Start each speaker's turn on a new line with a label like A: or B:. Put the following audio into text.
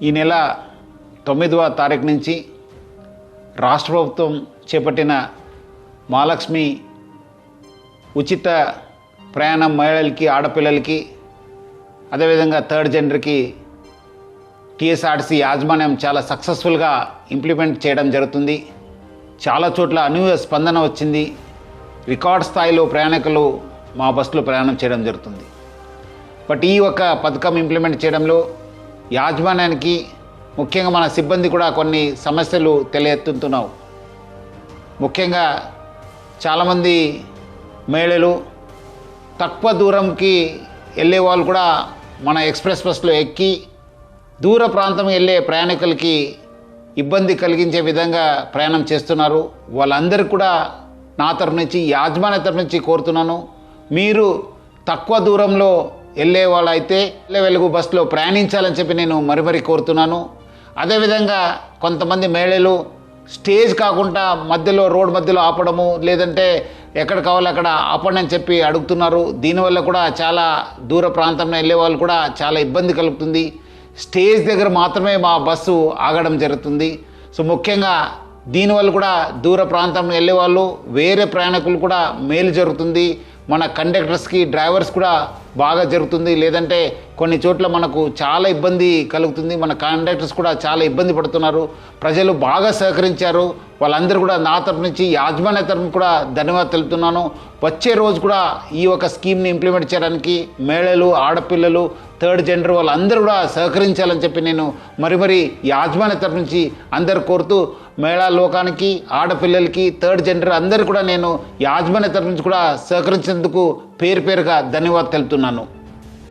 A: ఈ నెల 9వ తారీఖు నుంచి రాష్ట్ర ప్రభుత్వం చేపట్టిన మహాలక్ష్మి ఉచిత ప్రయాణం మహిళలకి, ఆడపిల్లలకి, అదేవిధంగా థర్డ్ జెండర్కి టీఎస్ఆర్టీసీ యాజమాన్యం చాలా సక్సెస్ఫుల్గా ఇంప్లిమెంట్ చేయడం జరుగుతుంది. చాలా చోట్ల అనూహ్య స్పందన వచ్చింది. రికార్డ్ స్థాయిలో ప్రయాణికులు మా బస్సులో ప్రయాణం చేయడం జరుగుతుంది. బట్ ఈ ఒక పథకం ఇంప్లిమెంట్ చేయడంలో యాజమాన్యానికి, ముఖ్యంగా మన సిబ్బంది కూడా కొన్ని సమస్యలు తెలియెత్తుతున్నావు. ముఖ్యంగా చాలామంది మహిళలు తక్కువ దూరంకి వెళ్ళే వాళ్ళు కూడా మన ఎక్స్ప్రెస్ బస్సులో ఎక్కి దూర ప్రాంతం వెళ్ళే ప్రయాణికులకి ఇబ్బంది కలిగించే విధంగా ప్రయాణం చేస్తున్నారు. వాళ్ళందరికీ కూడా నా తరఫు నుంచి, యాజమాన్య తరఫు నుంచి కోరుతున్నాను, మీరు తక్కువ దూరంలో వెళ్ళే వాళ్ళైతే వెలుగు బస్సులో ప్రయాణించాలని చెప్పి నేను మరీ కోరుతున్నాను. అదేవిధంగా కొంతమంది మహిళలు స్టేజ్ కాకుండా మధ్యలో, రోడ్ మధ్యలో ఆపడము, లేదంటే ఎక్కడ కావాలో అక్కడ ఆపండి అని చెప్పి అడుగుతున్నారు. దీనివల్ల కూడా చాలా దూర ప్రాంతంలో వెళ్ళే వాళ్ళు కూడా చాలా ఇబ్బంది కలుగుతుంది. స్టేజ్ దగ్గర మాత్రమే మా బస్సు ఆగడం జరుగుతుంది. సో ముఖ్యంగా దీనివల్ల కూడా దూర ప్రాంతంలో వెళ్ళే వాళ్ళు, వేరే ప్రయాణికులు కూడా మేలు జరుగుతుంది. మన కండక్టర్స్కి, డ్రైవర్స్ కూడా బాగా జరుగుతుంది. లేదంటే కొన్ని చోట్ల మనకు చాలా ఇబ్బంది కలుగుతుంది. మన కండక్టర్స్ కూడా చాలా ఇబ్బంది పడుతున్నారు. ప్రజలు బాగా సహకరించారు. వాళ్ళందరూ కూడా నా తరఫు నుంచి, యాజమాన్య తరఫున కూడా ధన్యవాదాలు తెలుపుతున్నాను. వచ్చే రోజు కూడా ఈ ఒక స్కీమ్ని ఇంప్లిమెంట్ చేయడానికి మహిళలు, ఆడపిల్లలు, థర్డ్ జెండర్ వాళ్ళందరూ కూడా సహకరించాలని చెప్పి నేను మరి యాజమాన్య తరఫు నుంచి అందరు కోరుతూ, మహిళా లోకానికి, ఆడపిల్లలకి, థర్డ్ జెండర్ అందరూ కూడా నేను యాజమాన్య తరఫు నుంచి కూడా సహకరించేందుకు పేరుగా ధన్యవాదాలు తెలుపుతున్నాను.